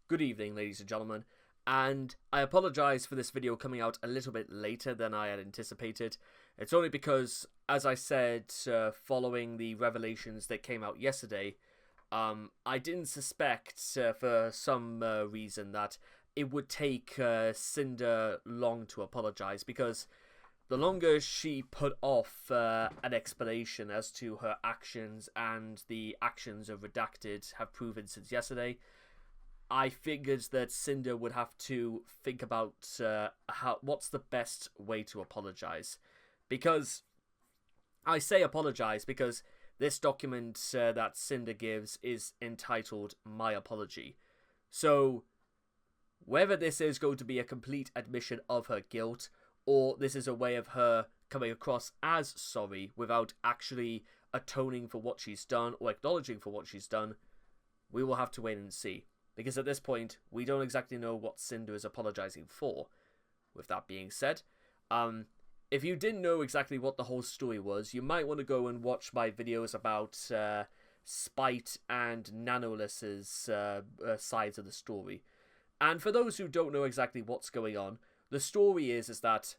Good evening, ladies and gentlemen, and I apologize for this video coming out a little bit later than I had anticipated. It's only because, as I said, following the revelations that came out yesterday, I didn't suspect, for some reason, that it would take Sinder long to apologize, because the longer she put off an explanation as to her actions and the actions of Redacted have proven since yesterday, I figured that Sinder would have to think about what's the best way to apologize. Because I say apologize because this document that Sinder gives is entitled My Apology. So whether this is going to be a complete admission of her guilt, or this is a way of her coming across as sorry without actually atoning for what she's done or acknowledging for what she's done, we will have to wait and see. Because at this point, we don't exactly know what Sinder is apologizing for. With that being said, if you didn't know exactly what the whole story was, you might want to go and watch my videos about Spite and Nanoless's sides of the story. And for those who don't know exactly what's going on, the story is that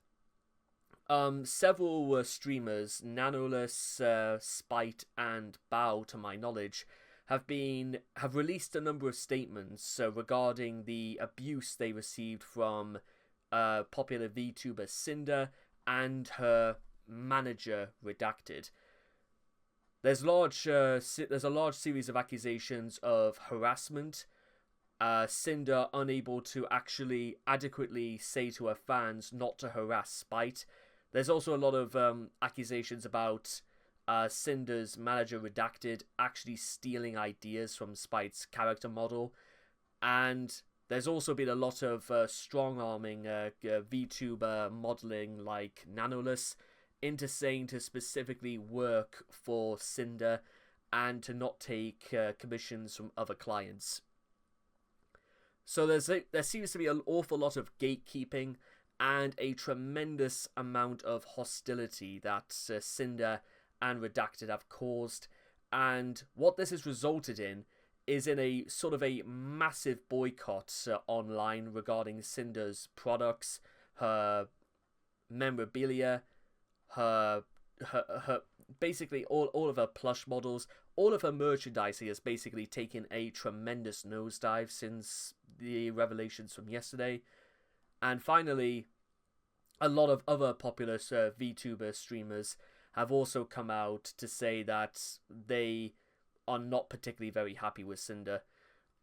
several streamers, Nanoless, Spite, and Bao, to my knowledge, have released a number of statements regarding the abuse they received from popular VTuber Sinder and her manager Redacted. There's a large series of accusations of harassment. Sinder unable to actually adequately say to her fans not to harass Spite. There's also a lot of accusations about Cinder's manager Redacted actually stealing ideas from Spite's character model. And there's also been a lot of strong-arming VTuber modeling like Nanoless into saying to specifically work for Sinder and to not take commissions from other clients. So there seems to be an awful lot of gatekeeping and a tremendous amount of hostility that Sinder and Redacted have caused, and what this has resulted in is in a sort of a massive boycott online regarding Cinder's products, her memorabilia, her basically all of her plush models. All of her merchandising has basically taken a tremendous nosedive since the revelations from yesterday. And finally, a lot of other popular VTuber streamers have also come out to say that they are not particularly very happy with Sinder.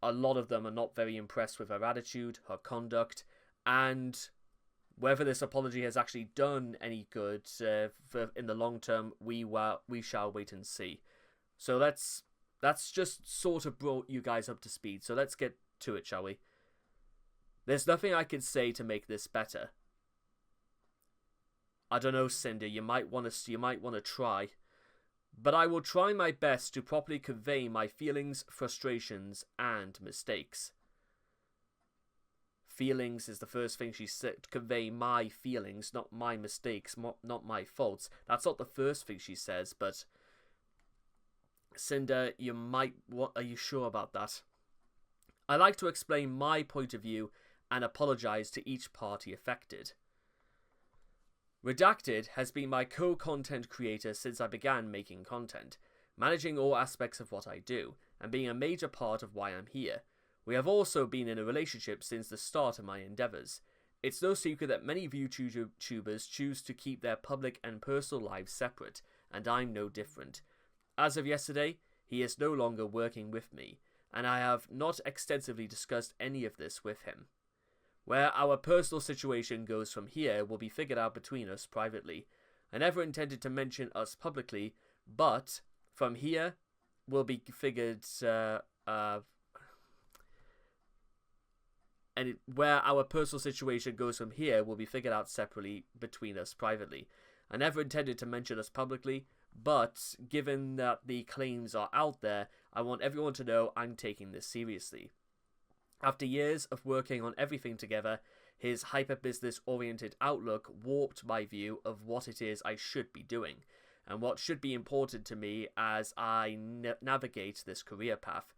A lot of them are not very impressed with her attitude, her conduct, and whether this apology has actually done any good in the long term, we shall wait and see. So that's just sort of brought you guys up to speed. So let's get to it, shall we? There's nothing I can say to make this better. I don't know, Sinder. You might want to try, but I will try my best to properly convey my feelings, frustrations, and mistakes. Feelings is the first thing she said. Convey my feelings, not my mistakes, not my faults. That's not the first thing she says, but Sinder, are you sure about that? I like to explain my point of view and apologize to each party affected. Redacted has been my co-content creator since I began making content, managing all aspects of what I do, and being a major part of why I'm here. We have also been in a relationship since the start of my endeavors. It's no secret that many VTubers choose to keep their public and personal lives separate, and I'm no different. As of yesterday, he is no longer working with me, and I have not extensively discussed any of this with him. Where our personal situation goes from here will be figured out between us privately. I never intended to mention us publicly, but from here will be figured where our personal situation goes from here will be figured out separately between us privately. I never intended to mention us publicly, but given that the claims are out there, I want everyone to know I'm taking this seriously. After years of working on everything together, his hyper-business-oriented outlook warped my view of what it is I should be doing, and what should be important to me as I navigate this career path.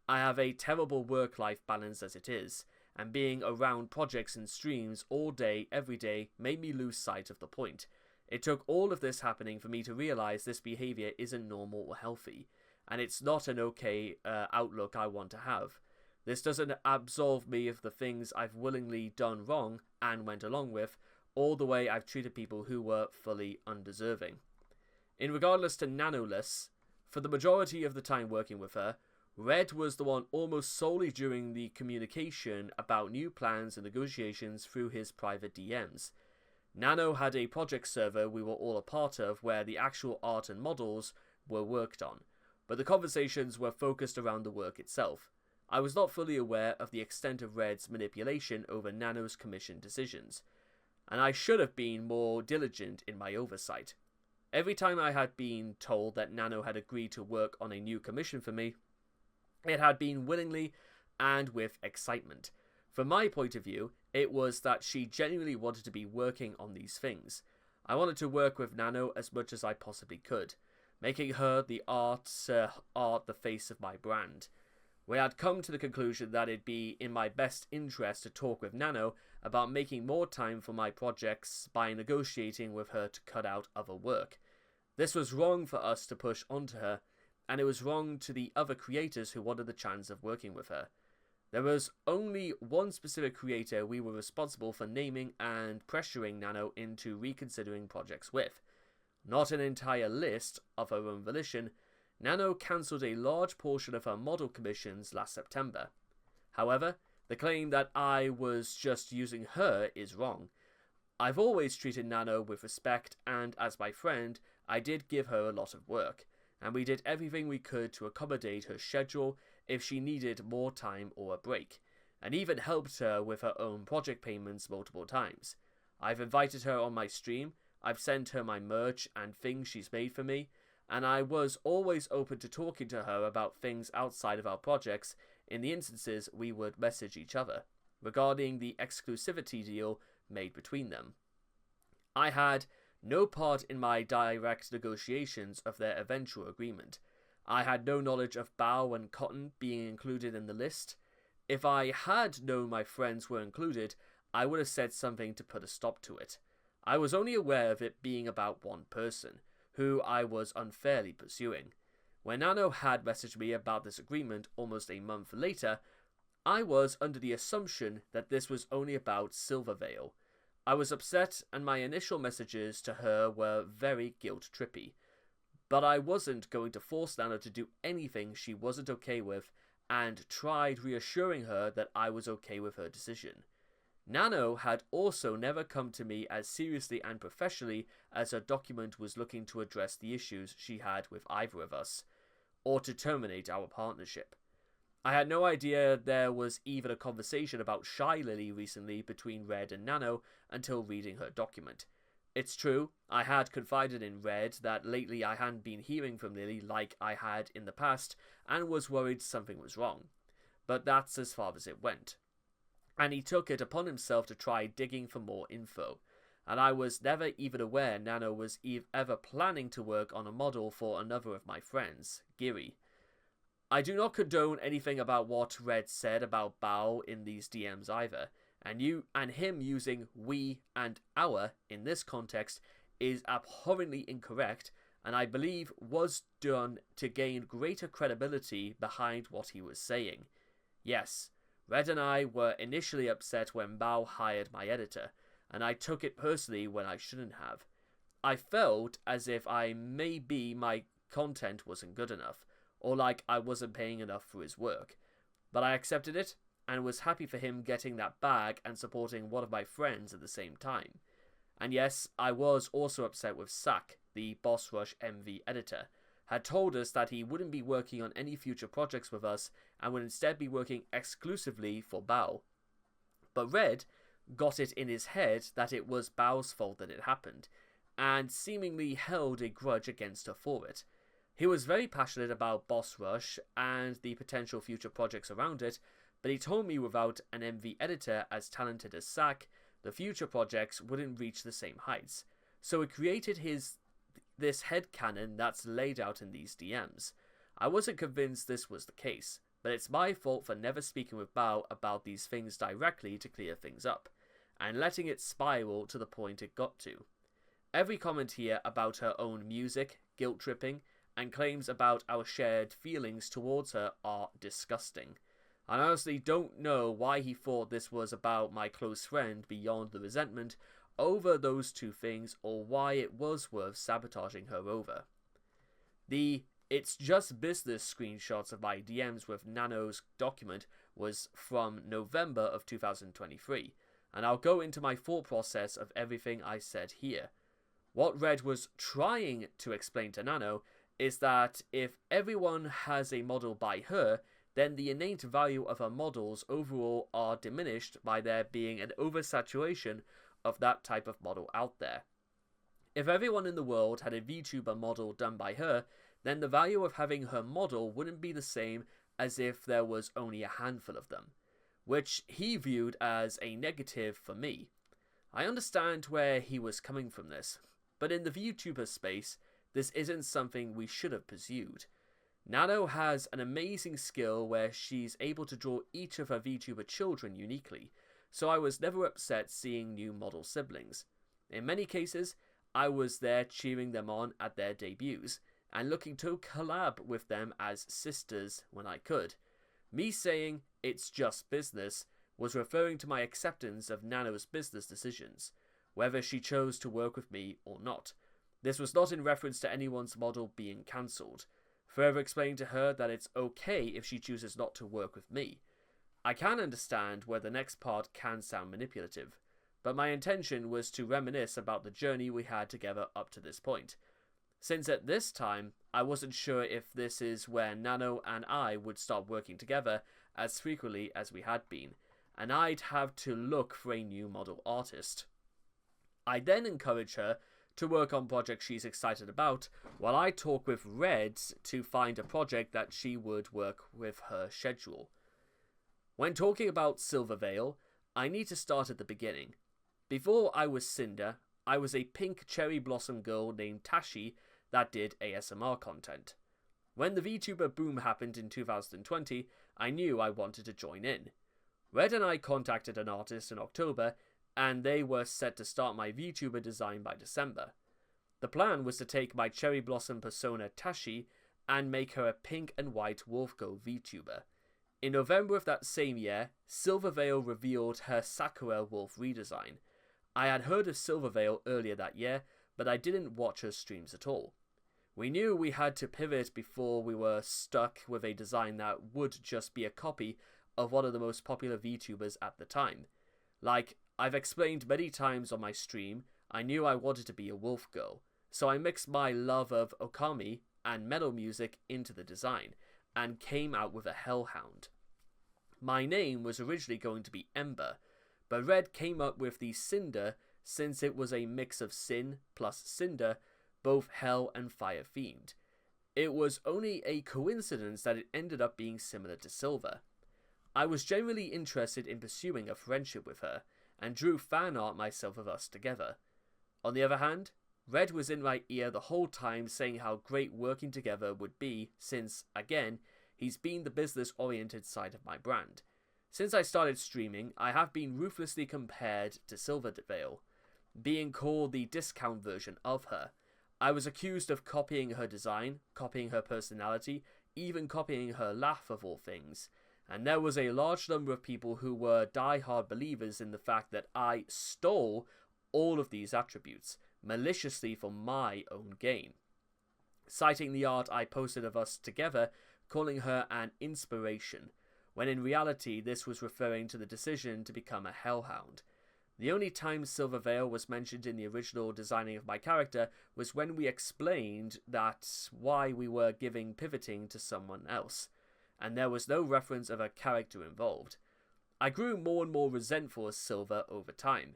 I have a terrible work-life balance as it is, and being around projects and streams all day, every day, made me lose sight of the point. It took all of this happening for me to realize this behavior isn't normal or healthy, and it's not an okay outlook I want to have. This doesn't absolve me of the things I've willingly done wrong and went along with, or the way I've treated people who were fully undeserving. In regardless to Nanoless, for the majority of the time working with her, Red was the one almost solely during the communication about new plans and negotiations through his private DMs. Nano had a project server we were all a part of where the actual art and models were worked on, but the conversations were focused around the work itself. I was not fully aware of the extent of Red's manipulation over Nano's commission decisions, and I should have been more diligent in my oversight. Every time I had been told that Nano had agreed to work on a new commission for me, it had been willingly and with excitement. From my point of view, it was that she genuinely wanted to be working on these things. I wanted to work with Nano as much as I possibly could, making her the art the face of my brand. We had come to the conclusion that it'd be in my best interest to talk with Nano about making more time for my projects by negotiating with her to cut out other work. This was wrong for us to push onto her, and it was wrong to the other creators who wanted the chance of working with her. There was only one specific creator we were responsible for naming and pressuring Nano into reconsidering projects with. Not an entire list of her own volition, Nano cancelled a large portion of her model commissions last September. However, the claim that I was just using her is wrong. I've always treated Nano with respect, and as my friend, I did give her a lot of work, and we did everything we could to accommodate her schedule if she needed more time or a break, and even helped her with her own project payments multiple times. I've invited her on my stream, I've sent her my merch and things she's made for me, and I was always open to talking to her about things outside of our projects in the instances we would message each other, regarding the exclusivity deal made between them. I had no part in my direct negotiations of their eventual agreement. I had no knowledge of Bao and Cotton being included in the list. If I had known my friends were included, I would have said something to put a stop to it. I was only aware of it being about one person, who I was unfairly pursuing. When Nano had messaged me about this agreement almost a month later, I was under the assumption that this was only about Silvervale. I was upset, and my initial messages to her were very guilt-trippy. But I wasn't going to force Nano to do anything she wasn't okay with, and tried reassuring her that I was okay with her decision. Nano had also never come to me as seriously and professionally as her document was looking to address the issues she had with either of us, or to terminate our partnership. I had no idea there was even a conversation about Shy Lily recently between Red and Nano until reading her document. It's true, I had confided in Red that lately I hadn't been hearing from Lily like I had in the past and was worried something was wrong. But that's as far as it went. And he took it upon himself to try digging for more info, and I was never even aware Nano was ever planning to work on a model for another of my friends, Giri. I do not condone anything about what Red said about Bao in these DMs either, and him using we and our in this context is abhorrently incorrect, and I believe was done to gain greater credibility behind what he was saying. Yes, Red and I were initially upset when Bao hired my editor, and I took it personally when I shouldn't have. I felt as if my content wasn't good enough, or like I wasn't paying enough for his work. But I accepted it, and was happy for him getting that bag and supporting one of my friends at the same time. And yes, I was also upset with Sak, the Boss Rush MV editor, had told us that he wouldn't be working on any future projects with us and would instead be working exclusively for Bao. But Red got it in his head that it was Bao's fault that it happened, and seemingly held a grudge against her for it. He was very passionate about Boss Rush and the potential future projects around it, but he told me without an MV editor as talented as Sak, the future projects wouldn't reach the same heights. So it created this headcanon that's laid out in these DMs. I wasn't convinced this was the case, but it's my fault for never speaking with Bao about these things directly to clear things up, and letting it spiral to the point it got to. Every comment here about her own music, guilt-tripping, and claims about our shared feelings towards her are disgusting. I honestly don't know why he thought this was about my close friend beyond the resentment over those two things, or why it was worth sabotaging her over. The "it's just business" screenshots of my DMs with Nano's document was from November of 2023, and I'll go into my thought process of everything I said here. What Red was trying to explain to Nano is that if everyone has a model by her, then the innate value of her models overall are diminished by there being an oversaturation of that type of model out there. If everyone in the world had a VTuber model done by her, then the value of having her model wouldn't be the same as if there was only a handful of them, which he viewed as a negative for me. I understand where he was coming from this, but in the VTuber space, this isn't something we should have pursued. Nano has an amazing skill where she's able to draw each of her VTuber children uniquely, so I was never upset seeing new model siblings. In many cases, I was there cheering them on at their debuts, and looking to collab with them as sisters when I could. Me saying, "it's just business," was referring to my acceptance of Nano's business decisions, whether she chose to work with me or not. This was not in reference to anyone's model being cancelled. Further explaining to her that it's okay if she chooses not to work with me. I can understand where the next part can sound manipulative, but my intention was to reminisce about the journey we had together up to this point. Since at this time, I wasn't sure if this is where Nano and I would start working together as frequently as we had been, and I'd have to look for a new model artist. I then encourage her to work on projects she's excited about, while I talk with Red to find a project that she would work with her schedule. When talking about Silver Veil, I need to start at the beginning. Before I was Sinder, I was a pink cherry blossom girl named Tashi that did ASMR content. When the VTuber boom happened in 2020, I knew I wanted to join in. Red and I contacted an artist in October, and they were set to start my VTuber design by December. The plan was to take my cherry blossom persona Tashi and make her a pink and white wolf girl VTuber. In November of that same year, Silver Veil revealed her Sakura wolf redesign. I had heard of Silver Veil earlier that year, but I didn't watch her streams at all. We knew we had to pivot before we were stuck with a design that would just be a copy of one of the most popular VTubers at the time. Like I've explained many times on my stream, I knew I wanted to be a wolf girl, so I mixed my love of okami and metal music into the design, and came out with a hellhound. My name was originally going to be Ember, but Red came up with the Sinder since it was a mix of sin plus cinder, both hell and fire themed. It was only a coincidence that it ended up being similar to Silver. I was genuinely interested in pursuing a friendship with her, and drew fan art myself of us together. On the other hand, Red was in my ear the whole time saying how great working together would be since, again, he's been the business-oriented side of my brand. Since I started streaming, I have been ruthlessly compared to Silver Veil, being called the discount version of her. I was accused of copying her design, copying her personality, even copying her laugh of all things. And there was a large number of people who were die-hard believers in the fact that I stole all of these attributes, maliciously for my own gain. Citing the art I posted of us together, calling her an inspiration, when in reality this was referring to the decision to become a hellhound. The only time Silver Veil was mentioned in the original designing of my character was when we explained that's why we were giving pivoting to someone else, and there was no reference of a character involved. I grew more and more resentful of Silver over time.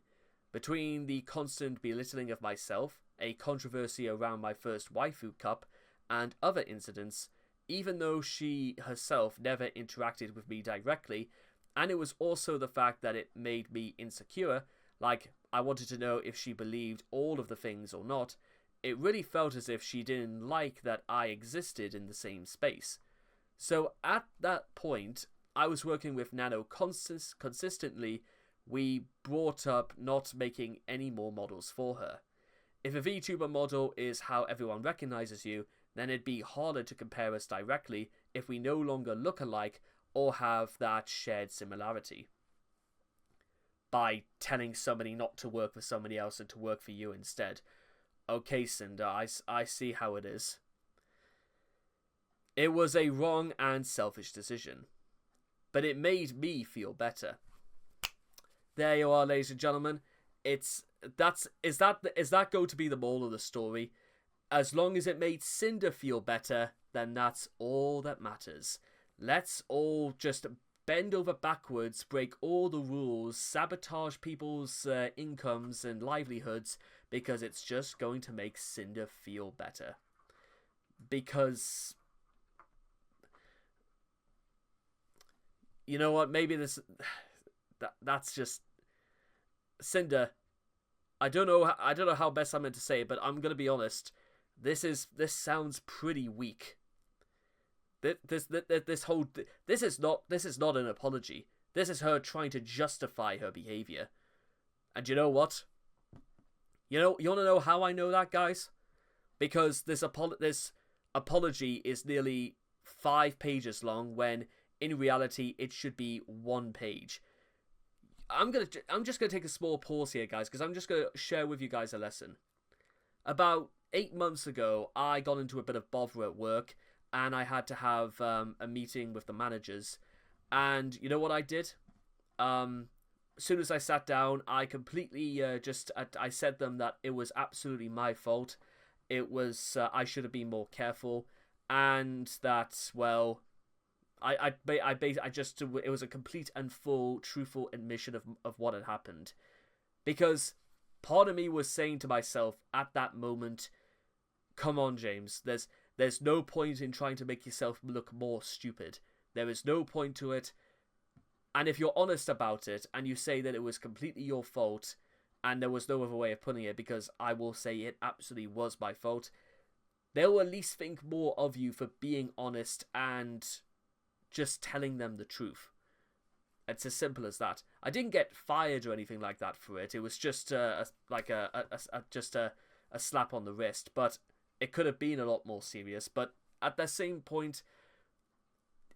Between the constant belittling of myself, a controversy around my first waifu cup, and other incidents, even though she herself never interacted with me directly, and it was also the fact that it made me insecure, like I wanted to know if she believed all of the things or not, it really felt as if she didn't like that I existed in the same space. So at that point, I was working with Nano consistently. We brought up not making any more models for her. If a VTuber model is how everyone recognizes you, then it'd be harder to compare us directly if we no longer look alike or have that shared similarity. By telling somebody not to work for somebody else and to work for you instead. Okay, Sinder, I see how it is. It was a wrong and selfish decision, but it made me feel better. There you are, ladies and gentlemen. Is that going to be the moral of the story? As long as it made Sinder feel better, then that's all that matters. Let's all just bend over backwards, break all the rules, sabotage people's incomes and livelihoods, because it's just going to make Sinder feel better. Because, you know what, maybe that's just... Sinder, I don't know how best I'm meant to say it, but I'm gonna be honest. This sounds pretty weak. This is not an apology. This is her trying to justify her behavior. And you know what? You want to know how I know that, guys? Because this apology is nearly 5 pages long, when in reality it should be 1 page. I'm just gonna take a small pause here, guys, because I'm just gonna share with you guys a lesson. About 8 months ago, I got into a bit of bother at work, and I had to have a meeting with the managers. And you know what I did? As soon as I sat down, I completely I said them that it was absolutely my fault. It was I should have been more careful, and that, well, it was a complete and full, truthful admission of what had happened. Because part of me was saying to myself at that moment, come on, James, there's no point in trying to make yourself look more stupid. There is no point to it. And if you're honest about it, and you say that it was completely your fault, and there was no other way of putting it, because I will say it absolutely was my fault, they'll at least think more of you for being honest and just telling them the truth. It's as simple as that. I didn't get fired or anything like that for it. It was just a slap on the wrist. But it could have been a lot more serious. But at the same point,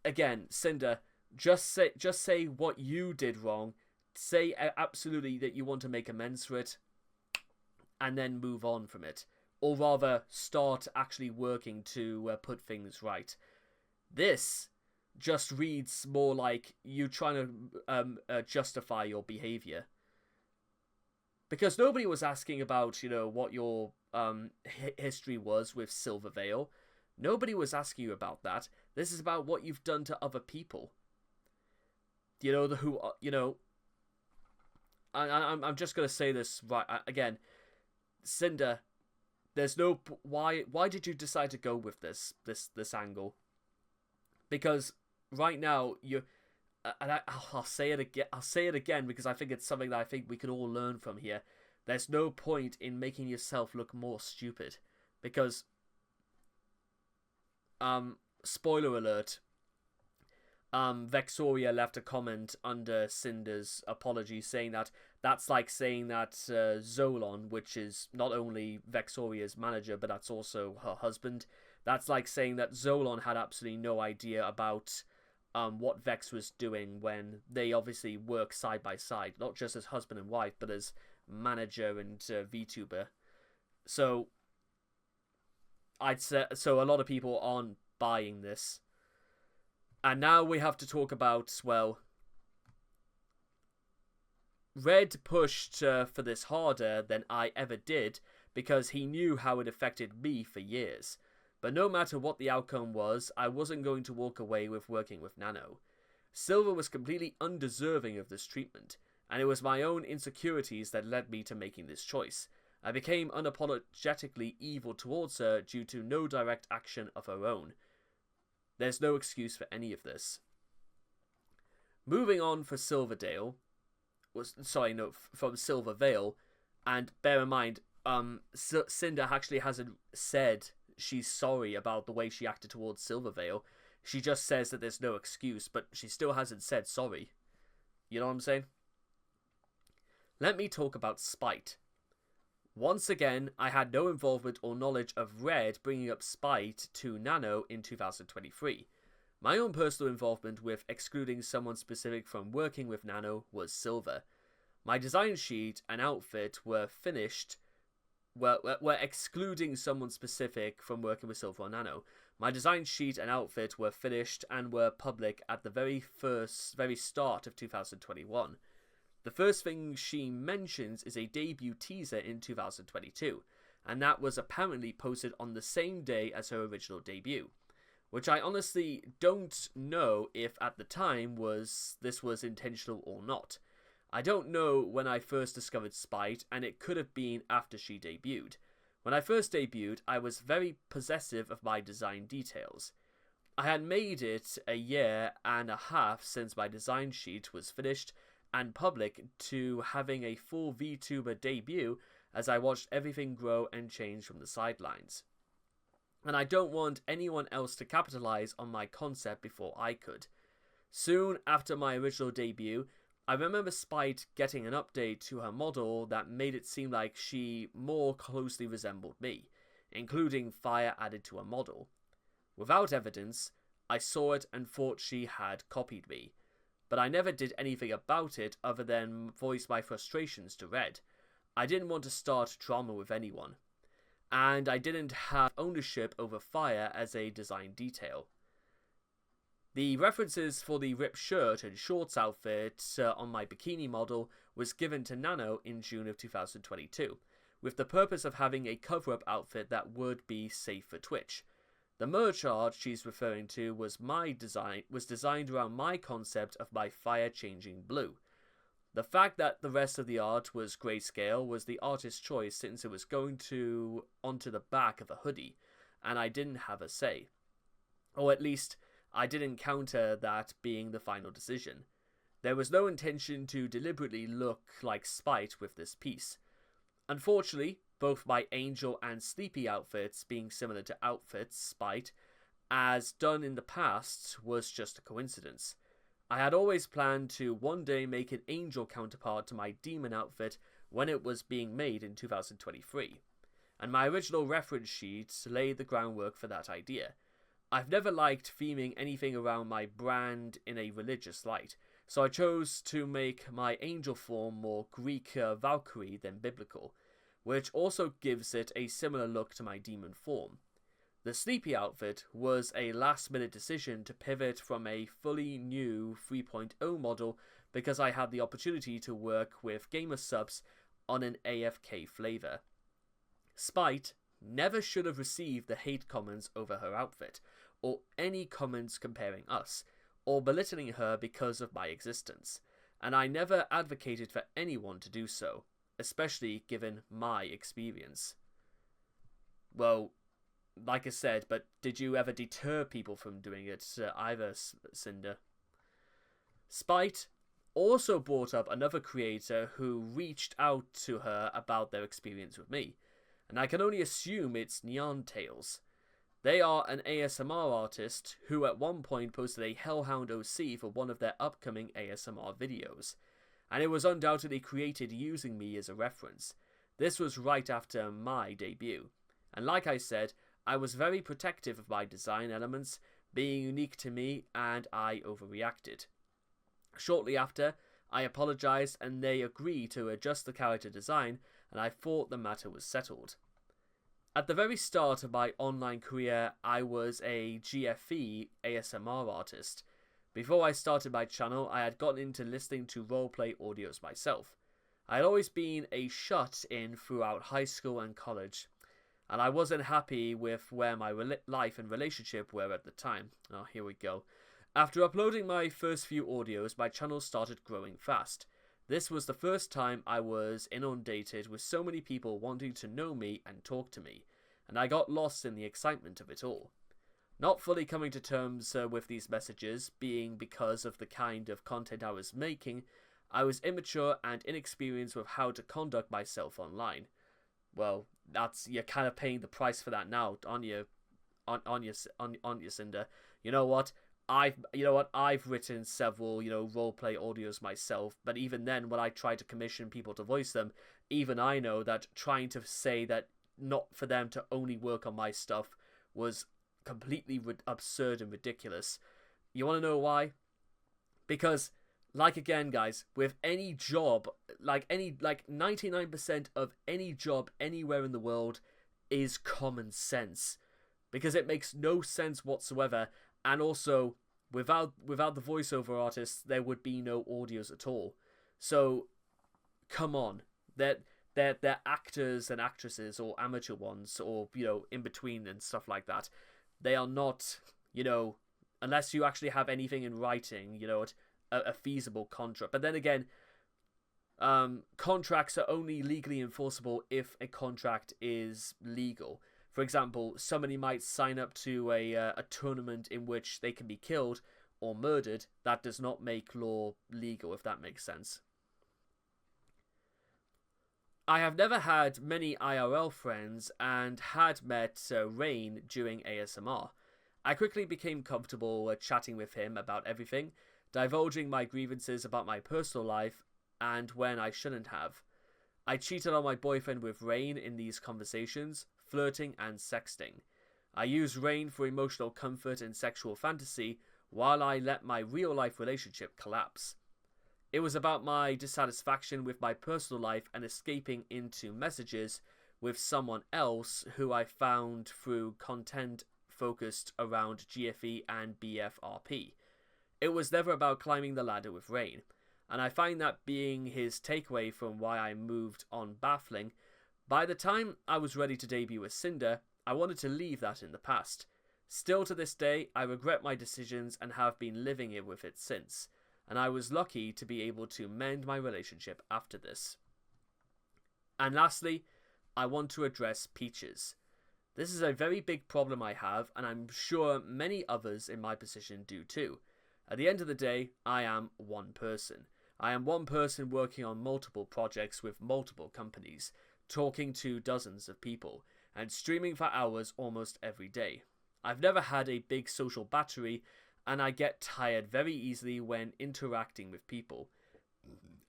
again, Sinder, just say what you did wrong. Say absolutely that you want to make amends for it, and then move on from it. Or rather, start actually working to put things right. This just reads more like you trying to justify your behavior. Because nobody was asking about, what your history was with Silvervale. Nobody was asking you about that. This is about what you've done to other people. I'm just going to say this right again. Sinder, there's no... Why did you decide to go with this angle? Because right now, I'll say it again. I'll say it again because I think it's something that I think we can all learn from here. There's no point in making yourself look more stupid, because, spoiler alert, Vexoria left a comment under Cinder's apology saying that that's like saying that Zolon, which is not only Vexoria's manager but that's also her husband, that's like saying that Zolon had absolutely no idea about what Vex was doing when they obviously work side by side, not just as husband and wife, but as manager and VTuber. So I'd say a lot of people aren't buying this. And now we have to talk about, well, Red pushed for this harder than I ever did because he knew how it affected me for years. But no matter what the outcome was, I wasn't going to walk away with working with Nano. Silver was completely undeserving of this treatment, and it was my own insecurities that led me to making this choice. I became unapologetically evil towards her due to no direct action of her own. There's no excuse for any of this. Moving on for Silverdale, from Silvervale, and bear in mind, Cinder actually hasn't said she's sorry about the way she acted towards Silvervale. She just says that there's no excuse, but she still hasn't said sorry. You know what I'm saying? Let me talk about spite. Once again, I had no involvement or knowledge of Red bringing up spite to Nano in 2023. My own personal involvement with excluding someone specific from working with Nano was Silver. My design sheet and outfit were finished. Were excluding someone specific from working with Silver or Nano. My design sheet and outfit were finished and were public at the very start of 2021. The first thing she mentions is a debut teaser in 2022, and that was apparently posted on the same day as her original debut, which I honestly don't know if at the time this was intentional or not. I don't know when I first discovered Spite, and it could have been after she debuted. When I first debuted, I was very possessive of my design details. I had made it a year and a half since my design sheet was finished and public to having a full VTuber debut as I watched everything grow and change from the sidelines. And I don't want anyone else to capitalize on my concept before I could. Soon after my original debut, I remember Spite getting an update to her model that made it seem like she more closely resembled me, including fire added to her model. Without evidence, I saw it and thought she had copied me, but I never did anything about it other than voice my frustrations to Red. I didn't want to start drama with anyone, and I didn't have ownership over fire as a design detail. The references for the ripped shirt and shorts outfit on my bikini model was given to Nano in June of 2022, with the purpose of having a cover-up outfit that would be safe for Twitch. The merch art she's referring to was designed around my concept of my fire changing blue. The fact that the rest of the art was grayscale was the artist's choice since it was going onto the back of a hoodie, and I didn't have a say. Or at least, I didn't counter that being the final decision. There was no intention to deliberately look like Spite with this piece. Unfortunately, both my Angel and Sleepy outfits being similar to outfits Spite, as done in the past, was just a coincidence. I had always planned to one day make an Angel counterpart to my Demon outfit when it was being made in 2023, and my original reference sheet laid the groundwork for that idea. I've never liked theming anything around my brand in a religious light, so I chose to make my angel form more Greek Valkyrie than biblical, which also gives it a similar look to my demon form. The Sleepy outfit was a last-minute decision to pivot from a fully new 3.0 model because I had the opportunity to work with gamer subs on an AFK flavor. Spite never should have received the hate comments over her outfit, or any comments comparing us, or belittling her because of my existence, and I never advocated for anyone to do so, especially given my experience. Well, like I said, but did you ever deter people from doing it either, Sinder? Spite also brought up another creator who reached out to her about their experience with me, and I can only assume it's Neon Tales. They are an ASMR artist who at one point posted a Hellhound OC for one of their upcoming ASMR videos, and it was undoubtedly created using me as a reference. This was right after my debut, and like I said, I was very protective of my design elements being unique to me, and I overreacted. Shortly after, I apologized and they agreed to adjust the character design, and I thought the matter was settled. At the very start of my online career, I was a GFE ASMR artist. Before I started my channel, I had gotten into listening to roleplay audios myself. I had always been a shut-in throughout high school and college, and I wasn't happy with where my life and relationship were at the time. Oh, here we go. After uploading my first few audios, my channel started growing fast. This was the first time I was inundated with so many people wanting to know me and talk to me, and I got lost in the excitement of it all. Not fully coming to terms with these messages, being because of the kind of content I was making, I was immature and inexperienced with how to conduct myself online. Well, you're kind of paying the price for that now, aren't you? On your Cinder. you know what, I've written several, roleplay audios myself, but even then, when I try to commission people to voice them, even I know that trying to say that not for them to only work on my stuff was completely absurd and ridiculous. You want to know why? Because, like, again, guys, with any job, like 99% of any job anywhere in the world is common sense, because it makes no sense whatsoever. And also, without the voiceover artists, there would be no audios at all. So, come on, they're actors and actresses, or amateur ones, or in between and stuff like that. They are not, unless you actually have anything in writing, a feasible contract. But then again, contracts are only legally enforceable if a contract is legal. For example, somebody might sign up to a tournament in which they can be killed or murdered. That does not make law legal, if that makes sense. I have never had many IRL friends and had met Rain during ASMR. I quickly became comfortable chatting with him about everything, divulging my grievances about my personal life and when I shouldn't have. I cheated on my boyfriend with Rain in these conversations, flirting and sexting. I used Rain for emotional comfort and sexual fantasy while I let my real-life relationship collapse. It was about my dissatisfaction with my personal life and escaping into messages with someone else who I found through content focused around GFE and BFRP. It was never about climbing the ladder with Rain, and I find that being his takeaway from why I moved on baffling. By the time I was ready to debut with Sinder, I wanted to leave that in the past. Still to this day, I regret my decisions and have been living it with it since, and I was lucky to be able to mend my relationship after this. And lastly, I want to address Peaches. This is a very big problem I have, and I'm sure many others in my position do too. At the end of the day, I am one person. I am one person working on multiple projects with multiple companies, talking to dozens of people, and streaming for hours almost every day. I've never had a big social battery, and I get tired very easily when interacting with people.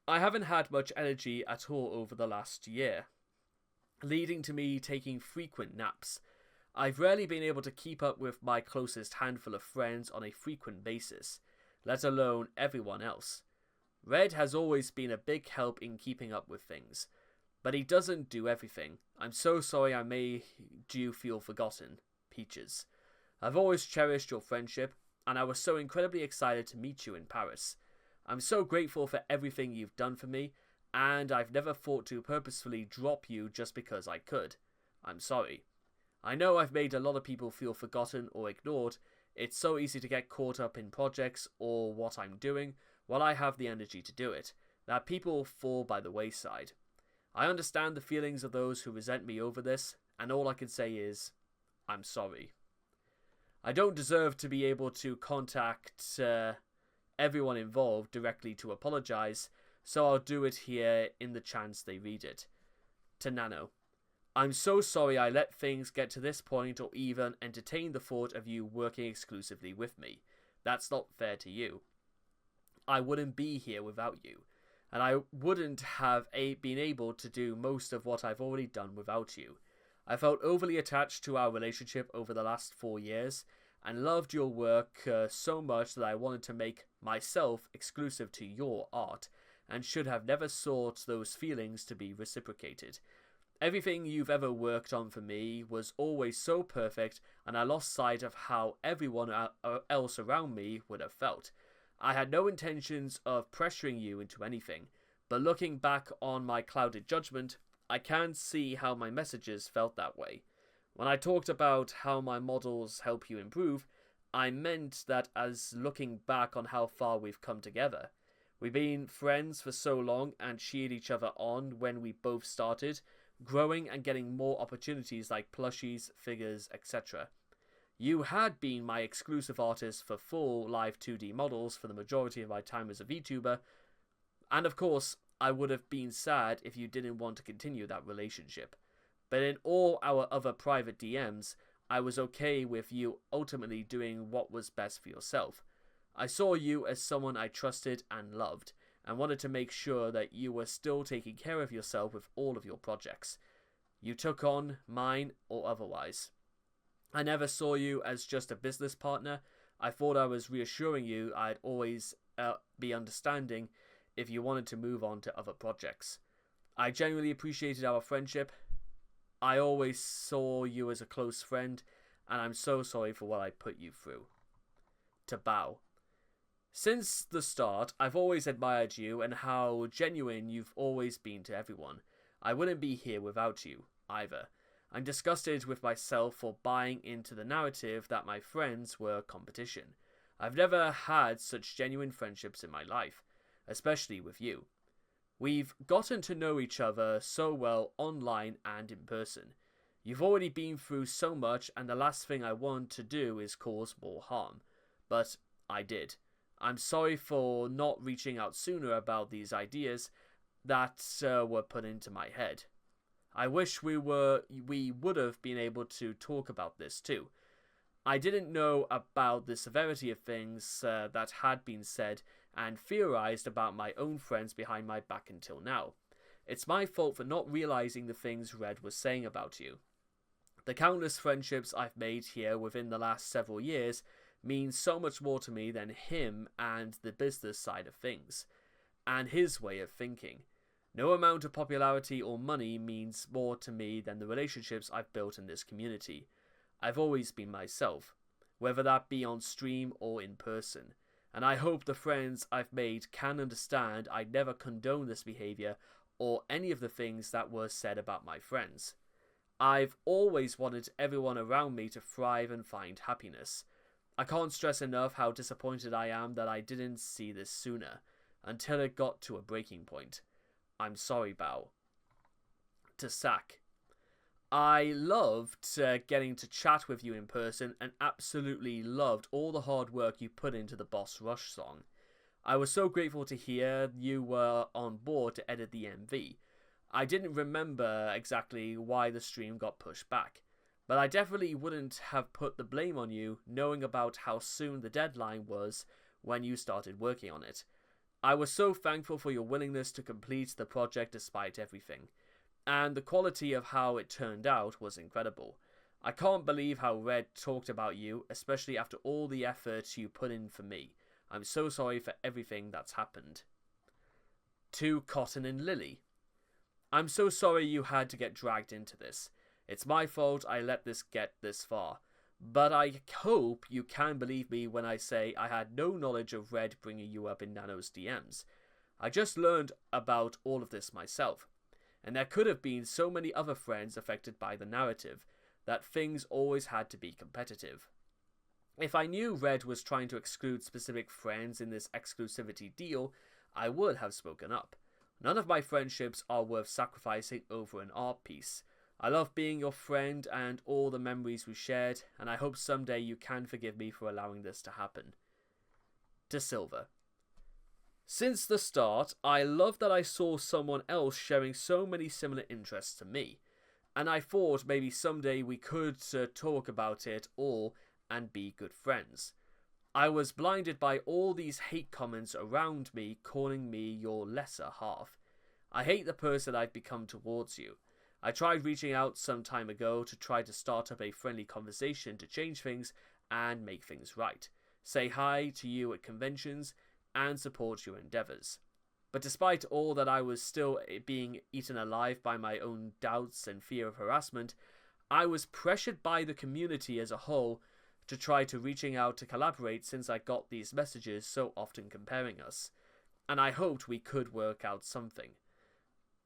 I haven't had much energy at all over the last year, leading to me taking frequent naps. I've rarely been able to keep up with my closest handful of friends on a frequent basis, let alone everyone else. Red has always been a big help in keeping up with things, but he doesn't do everything. I'm so sorry I made you feel forgotten, Peaches. I've always cherished your friendship, and I was so incredibly excited to meet you in Paris. I'm so grateful for everything you've done for me, and I've never thought to purposefully drop you just because I could. I'm sorry. I know I've made a lot of people feel forgotten or ignored. It's so easy to get caught up in projects or what I'm doing while I have the energy to do it, that people fall by the wayside. I understand the feelings of those who resent me over this, and all I can say is, I'm sorry. I don't deserve to be able to contact everyone involved directly to apologize, so I'll do it here in the chance they read it. To Nano. I'm so sorry I let things get to this point or even entertain the thought of you working exclusively with me. That's not fair to you. I wouldn't be here without you, and I wouldn't have been able to do most of what I've already done without you. I felt overly attached to our relationship over the last 4 years, and loved your work so much that I wanted to make myself exclusive to your art, and should have never sought those feelings to be reciprocated. Everything you've ever worked on for me was always so perfect, and I lost sight of how everyone else around me would have felt. I had no intentions of pressuring you into anything, but looking back on my clouded judgment, I can see how my messages felt that way. When I talked about how my models help you improve, I meant that as looking back on how far we've come together. We've been friends for so long and cheered each other on when we both started, growing and getting more opportunities like plushies, figures, etc. You had been my exclusive artist for full live 2D models for the majority of my time as a VTuber, and of course, I would have been sad if you didn't want to continue that relationship. But in all our other private DMs, I was okay with you ultimately doing what was best for yourself. I saw you as someone I trusted and loved, and wanted to make sure that you were still taking care of yourself with all of your projects you took on, mine or otherwise. I never saw you as just a business partner. I thought I was reassuring you I'd always be understanding if you wanted to move on to other projects. I genuinely appreciated our friendship. I always saw you as a close friend, and I'm so sorry for what I put you through. To Bao. Since the start, I've always admired you and how genuine you've always been to everyone. I wouldn't be here without you, either. I'm disgusted with myself for buying into the narrative that my friends were competition. I've never had such genuine friendships in my life, especially with you. We've gotten to know each other so well online and in person. You've already been through so much, and the last thing I want to do is cause more harm. But I did. I'm sorry for not reaching out sooner about these ideas that were put into my head. I wish we would have been able to talk about this too. I didn't know about the severity of things that had been said and theorized about my own friends behind my back until now. It's my fault for not realizing the things Red was saying about you. The countless friendships I've made here within the last several years mean so much more to me than him and the business side of things, and his way of thinking. No amount of popularity or money means more to me than the relationships I've built in this community. I've always been myself, whether that be on stream or in person, and I hope the friends I've made can understand I never condone this behavior or any of the things that were said about my friends. I've always wanted everyone around me to thrive and find happiness. I can't stress enough how disappointed I am that I didn't see this sooner, until it got to a breaking point. I'm sorry, Bao. To Sak. I loved getting to chat with you in person and absolutely loved all the hard work you put into the Boss Rush song. I was so grateful to hear you were on board to edit the MV. I didn't remember exactly why the stream got pushed back, but I definitely wouldn't have put the blame on you knowing about how soon the deadline was when you started working on it. I was so thankful for your willingness to complete the project despite everything, and the quality of how it turned out was incredible. I can't believe how Red talked about you, especially after all the effort you put in for me. I'm so sorry for everything that's happened. To Cotton and Lily. I'm so sorry you had to get dragged into this. It's my fault I let this get this far. But I hope you can believe me when I say I had no knowledge of Red bringing you up in Nano's DMs. I just learned about all of this myself. And there could have been so many other friends affected by the narrative that things always had to be competitive. If I knew Red was trying to exclude specific friends in this exclusivity deal, I would have spoken up. None of my friendships are worth sacrificing over an art piece. I love being your friend and all the memories we shared, and I hope someday you can forgive me for allowing this to happen. To Silver. Since the start, I love that I saw someone else sharing so many similar interests to me, and I thought maybe someday we could talk about it all and be good friends. I was blinded by all these hate comments around me calling me your lesser half. I hate the person I've become towards you. I tried reaching out some time ago to try to start up a friendly conversation to change things and make things right, say hi to you at conventions, and support your endeavours. But despite all that, I was still being eaten alive by my own doubts and fear of harassment. I was pressured by the community as a whole to try to reaching out to collaborate since I got these messages so often comparing us, and I hoped we could work out something.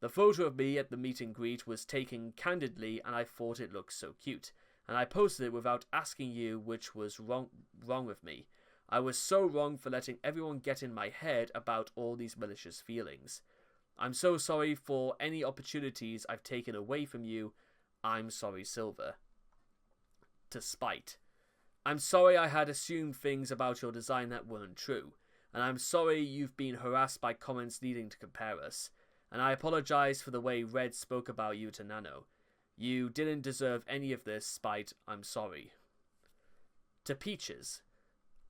The photo of me at the meet and greet was taken candidly and I thought it looked so cute, and I posted it without asking you, which was wrong with me. I was so wrong for letting everyone get in my head about all these malicious feelings. I'm so sorry for any opportunities I've taken away from you. I'm sorry, Silver. To Spite. I'm sorry I had assumed things about your design that weren't true, and I'm sorry you've been harassed by comments needing to compare us, and I apologize for the way Red spoke about you to Nano. You didn't deserve any of this, Spite. I'm sorry. To Peaches.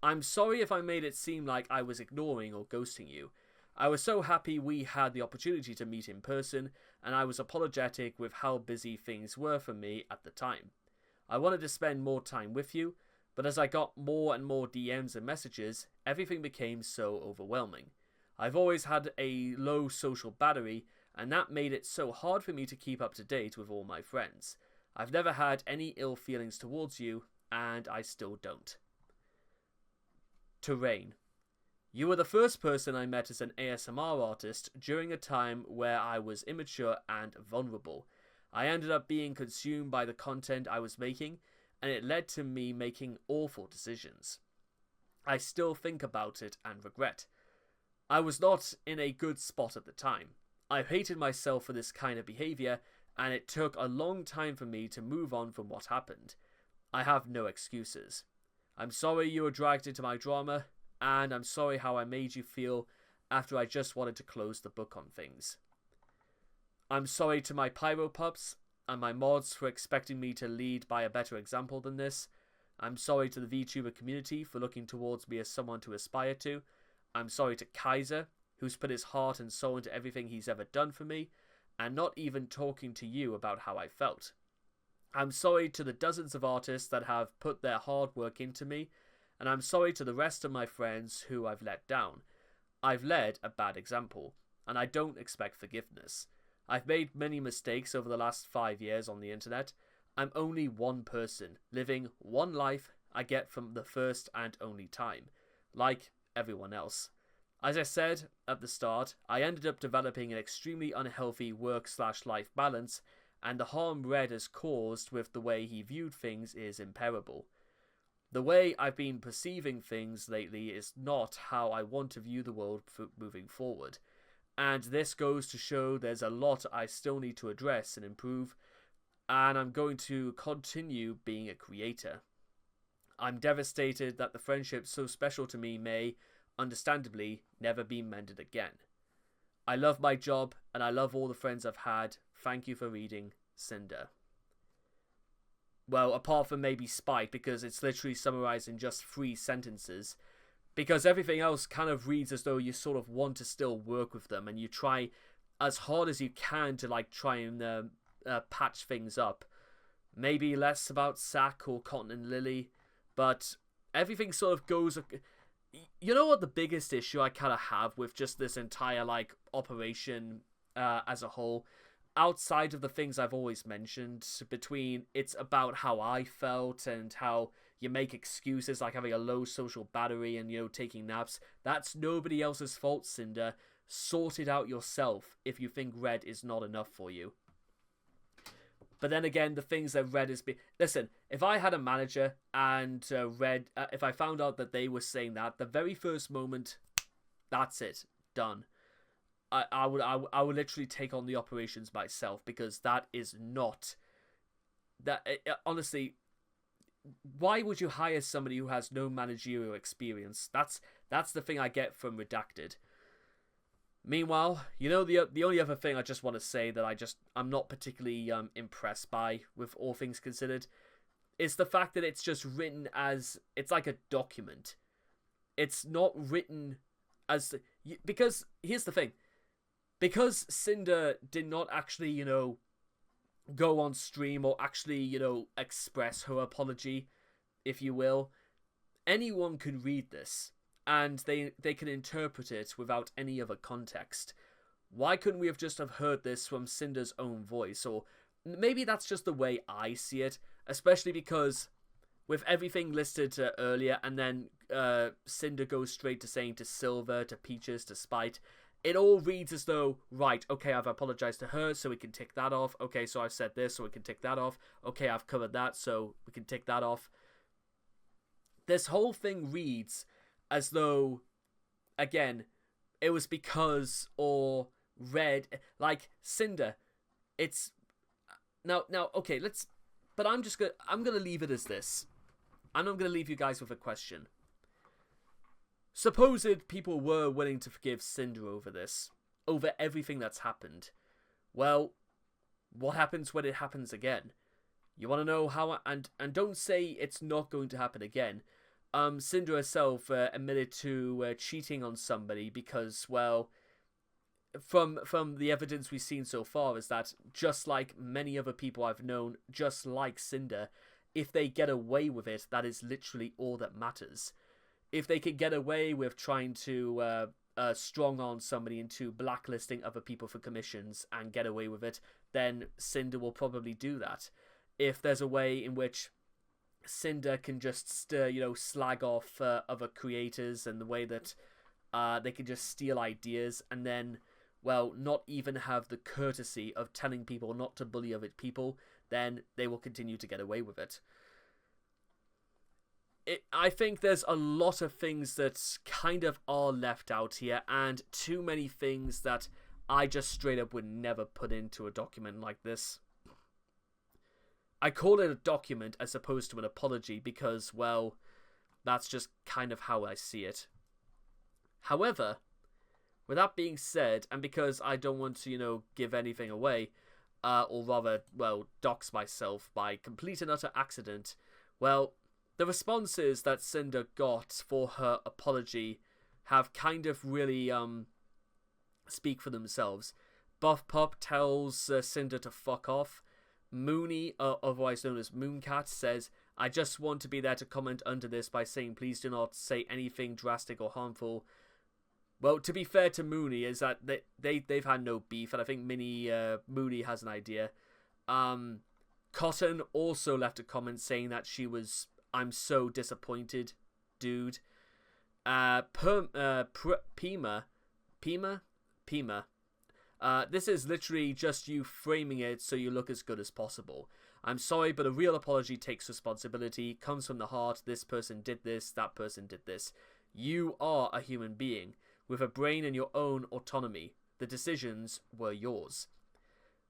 I'm sorry if I made it seem like I was ignoring or ghosting you. I was so happy we had the opportunity to meet in person, and I was apologetic with how busy things were for me at the time. I wanted to spend more time with you, but as I got more and more DMs and messages, everything became so overwhelming. I've always had a low social battery, and that made it so hard for me to keep up to date with all my friends. I've never had any ill feelings towards you, and I still don't. To Rain. You were the first person I met as an ASMR artist during a time where I was immature and vulnerable. I ended up being consumed by the content I was making, and it led to me making awful decisions. I still think about it and regret. I was not in a good spot at the time. I hated myself for this kind of behaviour, and it took a long time for me to move on from what happened. I have no excuses. I'm sorry you were dragged into my drama, and I'm sorry how I made you feel after I just wanted to close the book on things. I'm sorry to my Pyro Pups and my mods for expecting me to lead by a better example than this. I'm sorry to the VTuber community for looking towards me as someone to aspire to. I'm sorry to Kaiser, who's put his heart and soul into everything he's ever done for me, and not even talking to you about how I felt. I'm sorry to the dozens of artists that have put their hard work into me, and I'm sorry to the rest of my friends who I've let down. I've led a bad example, and I don't expect forgiveness. I've made many mistakes over the last 5 years on the internet. I'm only one person, living one life I get from the first and only time, like everyone else. As I said at the start, I ended up developing an extremely unhealthy work/life balance, and the harm Red has caused with the way he viewed things is impeccable. The way I've been perceiving things lately is not how I want to view the world moving forward, and this goes to show there's a lot I still need to address and improve, and I'm going to continue being a creator. I'm devastated that the friendship so special to me may, understandably, never be mended again. I love my job, and I love all the friends I've had. Thank you for reading, Sinder. Well, apart from maybe Spite, because it's literally summarized in just 3 sentences. Because everything else kind of reads as though you sort of want to still work with them, and you try as hard as you can to like try and patch things up. Maybe less about Sack or Cotton and Lily, but everything sort of goes... You know what the biggest issue I kind of have with just this entire like operation as a whole? Outside of the things I've always mentioned, between it's about how I felt and how you make excuses like having a low social battery and, you know, taking naps, that's nobody else's fault, Cinder. Sort it out yourself if you think Red is not enough for you. But then again, the things that Red is... Listen, if I had a manager and Red... if I found out that they were saying that, the very first moment, that's it. Done. I would literally take on the operations myself, because that is not... honestly, why would you hire somebody who has no managerial experience? That's the thing I get from Redacted. Meanwhile, you know, the only other thing I just want to say that I'm not particularly impressed by, with all things considered, is the fact that it's just written as... It's like a document. It's not written as... Because, here's the thing. Because Cinder did not actually, you know, go on stream or actually, you know, express her apology, if you will, anyone can read this, and they can interpret it without any other context. Why couldn't we have just have heard this from Cinder's own voice? Or maybe that's just the way I see it, especially because with everything listed earlier, and then Cinder goes straight to saying to Silver, to Peaches, to Spite, it all reads as though, right, okay, I've apologized to her, so we can tick that off. Okay, so I've said this, so we can tick that off. Okay, I've covered that, so we can tick that off. This whole thing reads as though, again, it was because, or Red, like, Cinder, it's... Now, okay, let's... But I'm gonna leave it as this. And I'm gonna leave you guys with a question. Supposed people were willing to forgive Cinder over this, over everything that's happened. Well, What happens when it happens again? You want to know how? And don't say it's not going to happen again. Cinder herself admitted to cheating on somebody because, well, from the evidence we've seen so far, is that just like many other people I've known, just like Cinder, if they get away with it, that is literally all that matters. If they could get away with trying to strong on somebody into blacklisting other people for commissions and get away with it, then Cinder will probably do that. If there's a way in which Cinder can just slag off other creators, and the way that they can just steal ideas and then, well, not even have the courtesy of telling people not to bully other people, then they will continue to get away with it. I think there's a lot of things that kind of are left out here, and too many things that I just straight up would never put into a document like this. I call it a document as opposed to an apology because, well, that's just kind of how I see it. However, with that being said, and because I don't want to, give anything away, or rather, well, dox myself by complete and utter accident, well, the responses that Cinder got for her apology have kind of really speak for themselves. Buff Pup tells Cinder to fuck off. Mooney, otherwise known as Mooncat, says, I just want to be there to comment under this by saying please do not say anything drastic or harmful. Well, to be fair to Mooney, is that they've had no beef, and I think Mooney has an idea. Cotton also left a comment saying that she was, I'm so disappointed, dude. Pima. This is literally just you framing it so you look as good as possible. I'm sorry, but a real apology takes responsibility, comes from the heart. This person did this, that person did this. You are a human being with a brain and your own autonomy. The decisions were yours.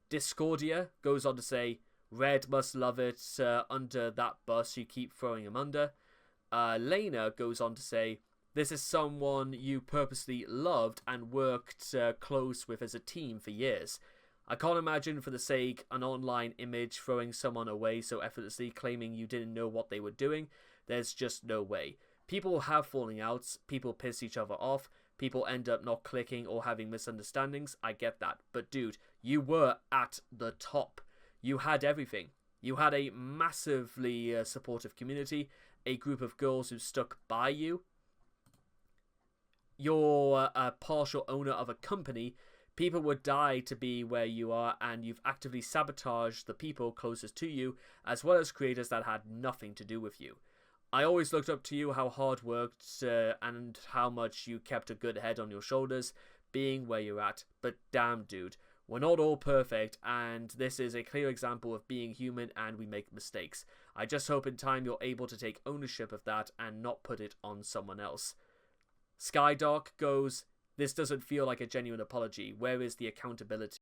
Discordia goes on to say, Red must love it under that bus you keep throwing him under. Lena goes on to say, this is someone you purposely loved and worked close with as a team for years. I can't imagine for the sake an online image throwing someone away so effortlessly, claiming you didn't know what they were doing. There's just no way. People have falling outs, people piss each other off, people end up not clicking or having misunderstandings. I get that. But dude, you were at the top. You had everything. You had a massively supportive community, a group of girls who stuck by you. You're a partial owner of a company. People would die to be where you are, and you've actively sabotaged the people closest to you, as well as creators that had nothing to do with you. I always looked up to you, how hard worked and how much you kept a good head on your shoulders, being where you're at. But damn, dude, we're not all perfect, and this is a clear example of being human, and we make mistakes. I just hope in time you're able to take ownership of that and not put it on someone else. Skydark goes, this doesn't feel like a genuine apology. Where is the accountability?